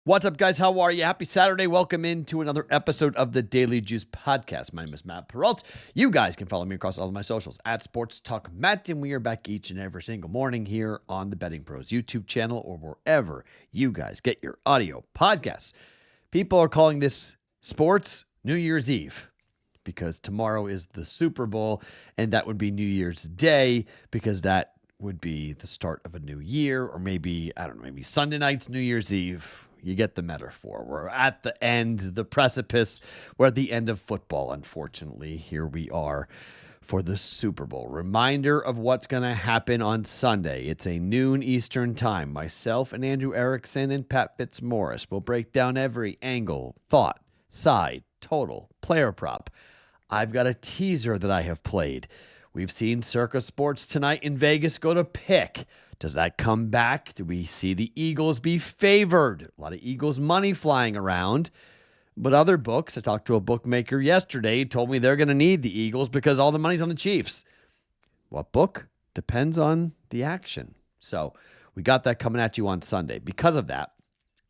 What's up, guys? How are you? Happy Saturday. Welcome into another episode of the Daily Juice Podcast. My name is Matt Perrault. You guys can follow me across all of my socials at Sports Talk Matt, and we are back each and every single morning here on the BettingPros YouTube channel or wherever you guys get your audio podcasts. People are calling this sports New Year's Eve because tomorrow is the Super Bowl, and that would be New Year's Day because that would be the start of a new year, or maybe Sunday night's New Year's Eve. You get the metaphor. We're at the end, the precipice. We're at the end of football, unfortunately. Here we are for the Super Bowl. Reminder of what's going to happen on Sunday. It's a noon Eastern time. Myself and Andrew Erickson and Pat Fitzmaurice will break down every angle, thought, side, total, player prop. I've got a teaser that I have played. We've seen Circa Sports tonight in Vegas go to pick. Does that come back? Do we see the Eagles be favored? A lot of Eagles money flying around. But other books, I talked to a bookmaker yesterday, he told me they're going to need the Eagles because all the money's on the Chiefs. What book? Depends on the action. So we got that coming at you on Sunday. Because of that,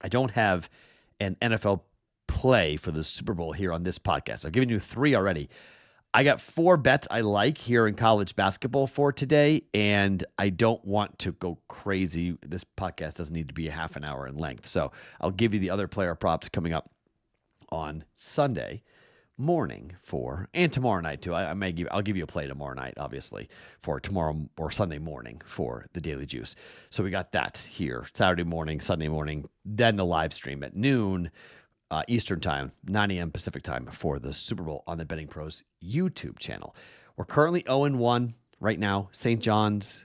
I don't have an NFL play for the Super Bowl here on this podcast. I've given you 3 already. I got 4 bets I like here in college basketball for today, and I don't want to go crazy. This podcast doesn't need to be a half an hour in length, so I'll give you the other player props coming up on Sunday morning and tomorrow night too. I'll give you a play tomorrow night, obviously, for tomorrow or Sunday morning for the Daily Juice. So we got that here Saturday morning, Sunday morning, then the live stream at noon. Eastern time, 9 a.m. Pacific time for the Super Bowl on the BettingPros YouTube channel. We're currently 0-1 right now. St. John's,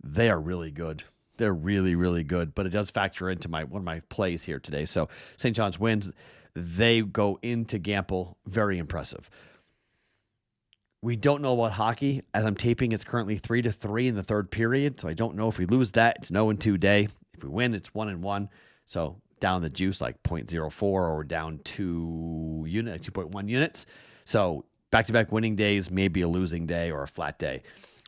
they are really good. They're really, really good, but it does factor into one of my plays here today. So St. John's wins. They go into Gamble. Very impressive. We don't know about hockey. As I'm taping, it's currently 3-3 in the third period, so I don't know if we lose that. It's an 0-2 day. If we win, it's 1-1. So down the juice like 0.04 or down 2.1 units. So back-to-back winning days, maybe a losing day or a flat day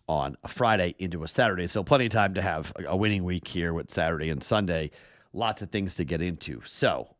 on a Friday into a Saturday. So plenty of time to have a winning week here with Saturday and Sunday. Lots of things to get into. So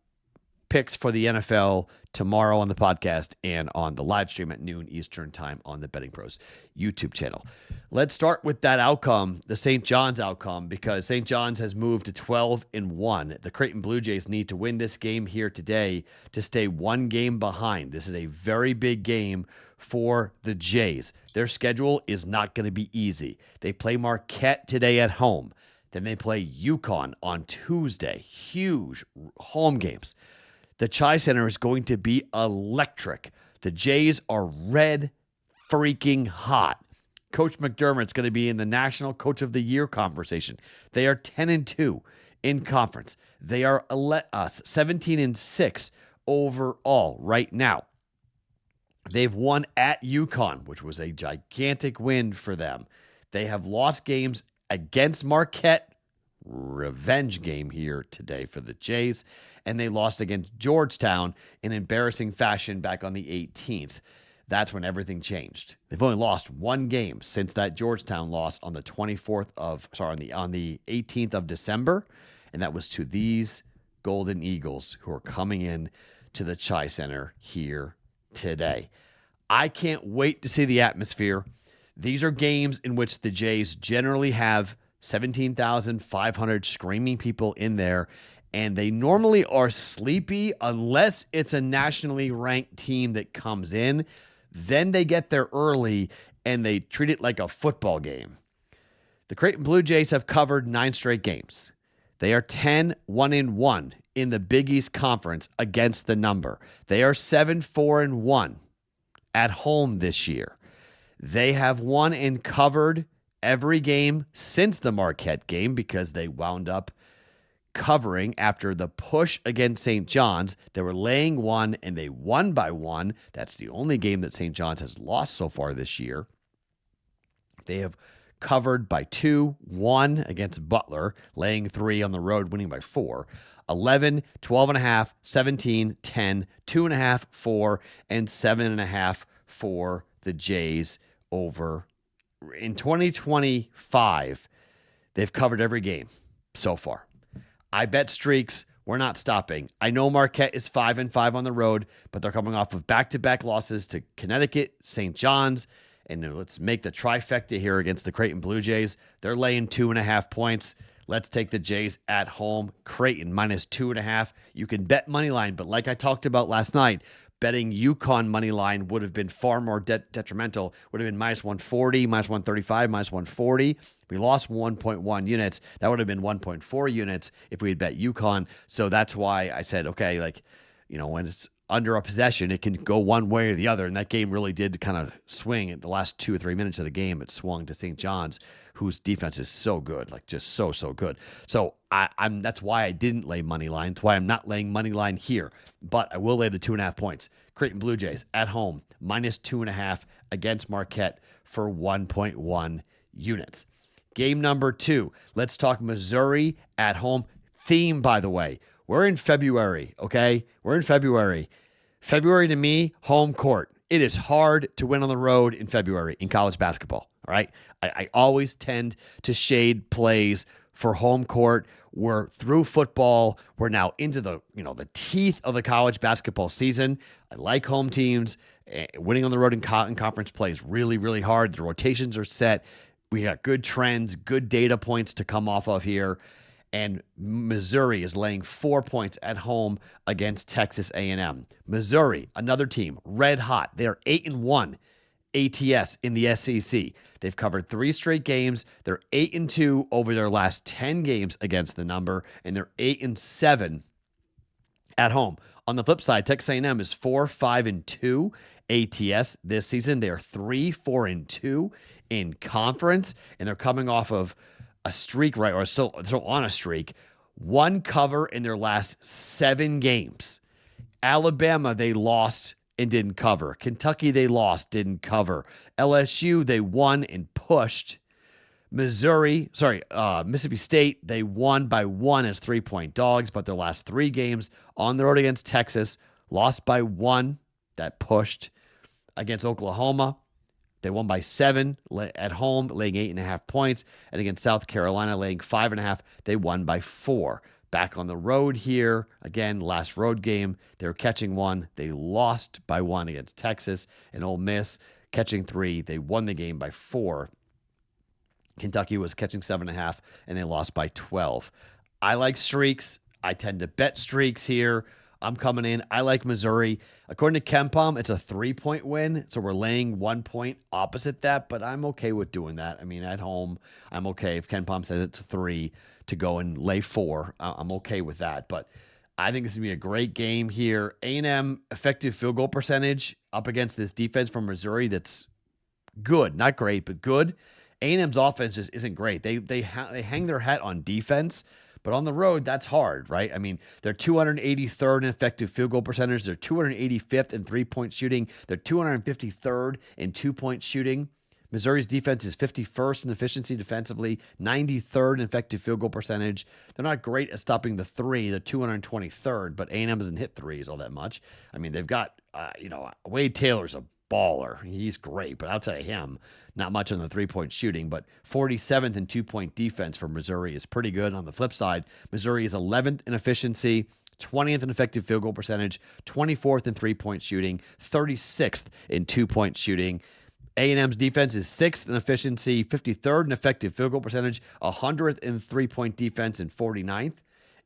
picks for the NFL tomorrow on the podcast and on the live stream at noon Eastern time on the Betting Pros YouTube channel. Let's start with that outcome, the St. John's outcome, because St. John's has moved to 12-1. The Creighton Blue Jays need to win this game here today to stay 1 game behind. This is a very big game for the Jays. Their schedule is not going to be easy. They play Marquette today at home. Then they play UConn on Tuesday. Huge home games. The Chi Center is going to be electric. The Jays are red freaking hot. Coach McDermott's going to be in the National Coach of the Year conversation. They are 10-2 in conference. They are 17-6 overall right now. They've won at UConn, which was a gigantic win for them. They have lost games against Marquette. Revenge game here today for the Jays. And they lost against Georgetown in embarrassing fashion back on the 18th. That's when everything changed. They've only lost 1 game since that Georgetown loss on the 18th of December. And that was to these Golden Eagles who are coming in to the Chi Center here today. I can't wait to see the atmosphere. These are games in which the Jays generally have 17,500 screaming people in there, and they normally are sleepy unless it's a nationally ranked team that comes in. Then they get there early, and they treat it like a football game. The Creighton Blue Jays have covered 9 straight games. They are 10-1-1 in the Big East Conference against the number. They are 7-4-1 at home this year. They have won and covered every game since the Marquette game because they wound up covering after the push against St. John's. They were laying 1 and they won by 1. That's the only game that St. John's has lost so far this year. They have covered by 2, 1 against Butler, laying 3 on the road, winning by 4. 11, 12.5, 17, 10, 2.5, 4, and 7.5 for the Jays over. In 2025, they've covered every game so far. I bet streaks We're not stopping. I know Marquette is 5-5 on the road, but they're coming off of back-to-back losses to Connecticut, St. John's, and let's make the trifecta here against the Creighton Blue Jays. They're laying 2.5 points. Let's take the Jays at home. Creighton minus 2.5. You can bet money line, but like I talked about last night, betting UConn money line would have been far more detrimental. Would have been minus 140, minus 135, minus 140. We lost 1.1 units. That would have been 1.4 units if we had bet UConn. So that's why I said, okay, like, when it's under a possession, it can go one way or the other. And that game really did kind of swing at the last 2 or 3 minutes of the game. It swung to St. John's, whose defense is so good, like just so good. So that's why I didn't lay money line. That's why I'm not laying money line here. But I will lay the 2.5 points. Creighton Blue Jays at home, minus 2.5 against Marquette for 1.1 units. Game number 2. Let's talk Missouri at home. Theme, by the way. We're in February, okay? We're in February. February to me, home court. It is hard to win on the road in February in college basketball, all right? I always tend to shade plays for home court. We're through football. We're now into the teeth of the college basketball season. I like home teams. Winning on the road in conference play is really, really hard. The rotations are set. We got good trends, good data points to come off of here. And Missouri is laying 4 points at home against Texas A&M. Missouri, another team, red hot. They are 8-1 ATS in the SEC. They've covered 3 straight games. They're 8-2 over their last 10 games against the number, and they're 8-7 at home. On the flip side, Texas A&M is 4-5-2 ATS this season. They are 3-4-2 in conference, and they're coming off of a streak, right? Or still on a streak. 1 cover in their last 7 games. Alabama, they lost and didn't cover. Kentucky, they lost, didn't cover. LSU, they won and pushed. Mississippi State, they won by 1 as 3-point dogs, but their last 3 games on the road against Texas, lost by 1, that pushed. Against Oklahoma, they won by 7 at home, laying 8.5 points. And against South Carolina, laying 5.5, they won by 4. Back on the road here, again, last road game, they were catching 1. They lost by 1 against Texas. And Ole Miss catching 3. They won the game by 4. Kentucky was catching 7.5, and they lost by 12. I like streaks. I tend to bet streaks here. I'm coming in. I like Missouri. According to KenPom, it's a 3-point win, so we're laying 1 point opposite that, but I'm okay with doing that. I mean, at home, I'm okay. If KenPom says it's a 3 to go and lay 4, I'm okay with that. But I think this is going to be a great game here. A&M effective field goal percentage up against this defense from Missouri that's good. Not great, but good. A&M's offense just isn't great. They hang their hat on defense, but on the road, that's hard, right? I mean, they're 283rd in effective field goal percentage. They're 285th in 3-point shooting. They're 253rd in 2-point shooting. Missouri's defense is 51st in efficiency defensively, 93rd in effective field goal percentage. They're not great at stopping the 3. They're 223rd, but A&M doesn't hit 3s all that much. I mean, they've got, Wade Taylor's a baller. He's great, but outside of him, not much on the 3-point shooting, but 47th in 2-point defense for Missouri is pretty good. On the flip side, Missouri is 11th in efficiency, 20th in effective field goal percentage, 24th in 3-point shooting, 36th in 2-point shooting. A&M's defense is 6th in efficiency, 53rd in effective field goal percentage, 100th in 3-point defense, and 49th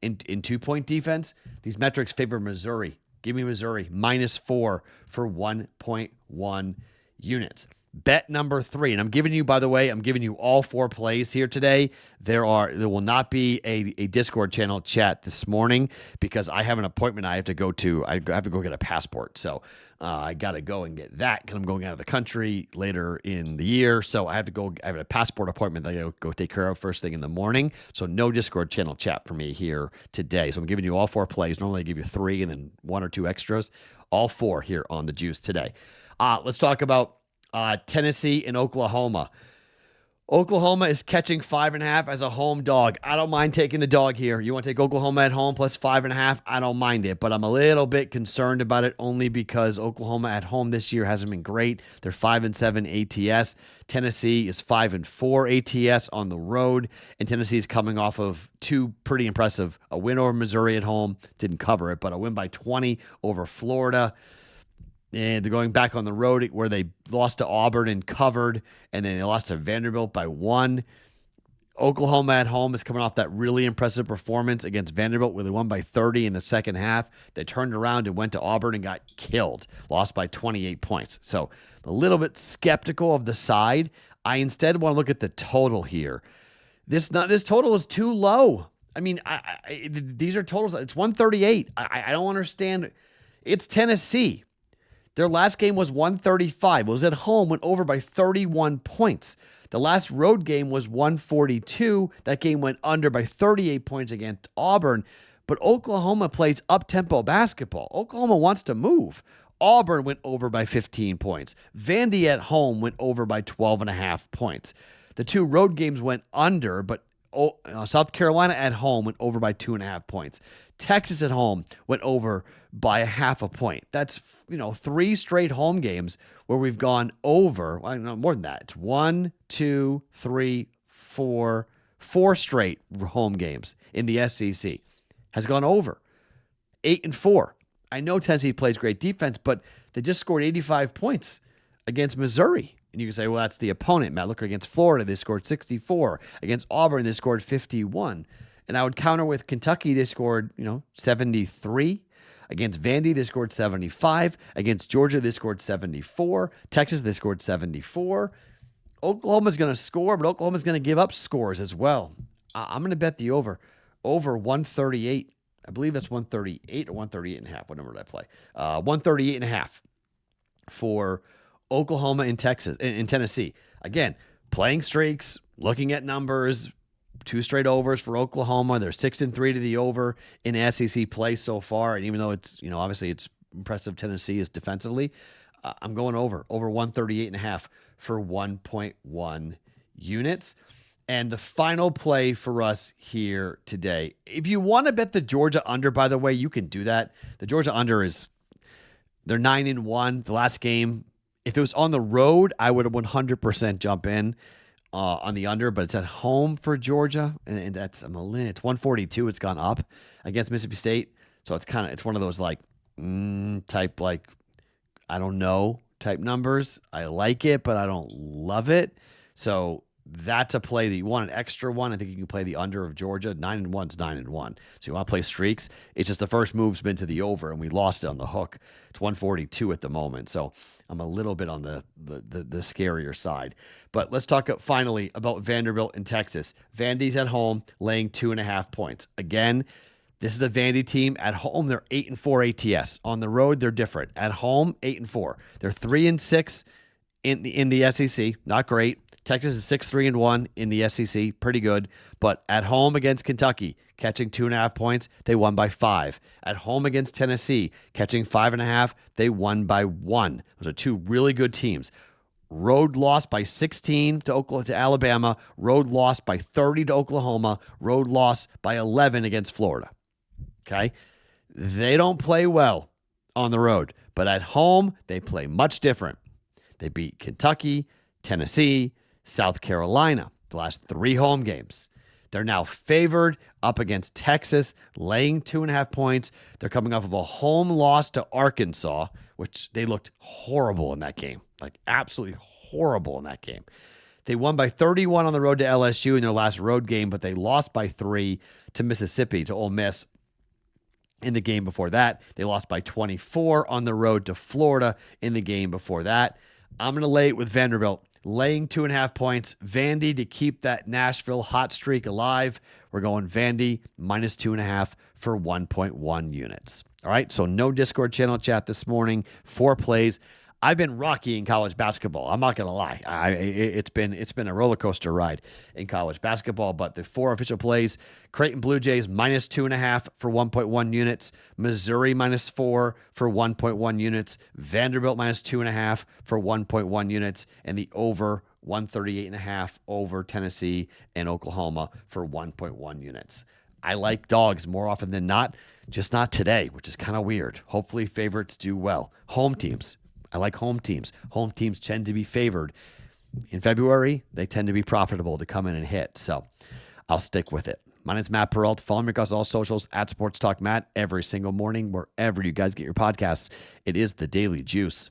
in 2-point defense. These metrics favor Missouri. Give me Missouri, -4 for 1.1 units. Bet number 3, and I'm giving you all 4 plays here today. There will not be a Discord channel chat this morning because I have an appointment I have to go to. I have to go get a passport, so I got to go and get that because I'm going out of the country later in the year. So I have to go. I have a passport appointment that I got to go take care of first thing in the morning. So no Discord channel chat for me here today. So I'm giving you all 4 plays. Normally I give you 3 and then 1 or 2 extras. All 4 here on the Juice today. Let's talk about Tennessee and Oklahoma. Oklahoma is catching 5.5 as a home dog. I don't mind taking the dog here. You want to take Oklahoma at home plus 5.5? I don't mind it, but I'm a little bit concerned about it only because Oklahoma at home this year hasn't been great. They're 5-7 ATS. Tennessee is 5-4 ATS on the road, and Tennessee is coming off of two pretty impressive: a win over Missouri at home, didn't cover it, but a win by 20 over Florida. And they're going back on the road where they lost to Auburn and covered, and then they lost to Vanderbilt by 1. Oklahoma at home is coming off that really impressive performance against Vanderbilt where they won by 30 in the second half. They turned around and went to Auburn and got killed, lost by 28 points. So a little bit skeptical of the side. I instead want to look at the total here. This total is too low. I mean, these are totals. It's 138. I don't understand. It's Tennessee. Their last game was 135. It was at home, went over by 31 points. The last road game was 142. That game went under by 38 points against Auburn. But Oklahoma plays up-tempo basketball. Oklahoma wants to move. Auburn went over by 15 points. Vandy at home went over by 12.5 points. The two road games went under, but South Carolina at home went over by 2.5 points. Texas at home went over by 0.5 point. That's, 3 straight home games where we've gone over. Well, no, more than that. It's 1, 2, 3, 4 straight home games in the SEC has gone over. 8-4. I know Tennessee plays great defense, but they just scored 85 points against Missouri. And you can say, well, that's the opponent. Matt, look, against Florida, they scored 64. Against Auburn, they scored 51. And I would counter with Kentucky, they scored, 73. Against Vandy, they scored 75. Against Georgia, they scored 74. Texas, they scored 74. Oklahoma's going to score, but Oklahoma's going to give up scores as well. I'm going to bet the over 138. I believe that's 138 or 138.5. What number did I play? 138.5 for Oklahoma and Texas and Tennessee. Again, playing streaks, looking at numbers, 2 straight overs for Oklahoma. They're 6-3 to the over in SEC play so far. And even though it's, obviously it's impressive Tennessee is defensively, I'm going over 138.5 for 1.1 units. And the final play for us here today, if you want to bet the Georgia under, by the way, you can do that. The Georgia under they're 9-1. The last game, if it was on the road, I would have 100% jump in on the under, but it's at home for Georgia, and it's 142. It's gone up against Mississippi State, so it's one of those type I don't know type numbers. I like it, but I don't love it. So that's a play that you want an extra one. I think you can play the under of Georgia. 9-1 is 9-1. So you want to play streaks. It's just the first move's been to the over, and we lost it on the hook. It's 142 at the moment. So I'm a little bit on the scarier side. But let's talk finally about Vanderbilt and Texas. Vandy's at home, laying 2.5 points. Again, this is a Vandy team. At home, they're 8-4 ATS. On the road, they're different. At home, 8-4. They're 3-6 in the SEC. Not great. Texas is 6-3-1 in the SEC, pretty good. But at home against Kentucky, catching 2.5 points, they won by 5. At home against Tennessee, catching 5.5, they won by 1. Those are 2 really good teams. Road loss by 16 to Alabama. Road loss by 30 to Oklahoma. Road loss by 11 against Florida. Okay, they don't play well on the road, but at home they play much different. They beat Kentucky, Tennessee, South Carolina, the last 3 home games. They're now favored up against Texas, laying 2.5 points. They're coming off of a home loss to Arkansas, which they looked horrible in that game, absolutely horrible in that game. They won by 31 on the road to LSU in their last road game, but they lost by 3 to Mississippi, to Ole Miss. In the game before that, they lost by 24 on the road to Florida in the game before that. I'm going to lay it with Vanderbilt, laying 2.5 points. Vandy to keep that Nashville hot streak alive. We're going Vandy minus 2.5 for 1.1 units. All right, so no Discord channel chat this morning. 4 plays. I've been rocky in college basketball. I'm not going to lie. It's been a roller coaster ride in college basketball, but the 4 official plays: Creighton Blue Jays minus 2.5 for 1.1 units, Missouri minus 4 for 1.1 units, Vanderbilt minus 2.5 for 1.1 units, and the over 138.5 over Tennessee and Oklahoma for 1.1 units. I like dogs more often than not, just not today, which is kind of weird. Hopefully favorites do well. Home teams. I like home teams. Home teams tend to be favored. In February, they tend to be profitable to come in and hit. So I'll stick with it. My name's Matt Perrault. Follow me across all socials at Sports Talk Matt every single morning, wherever you guys get your podcasts. It is the Daily Juice.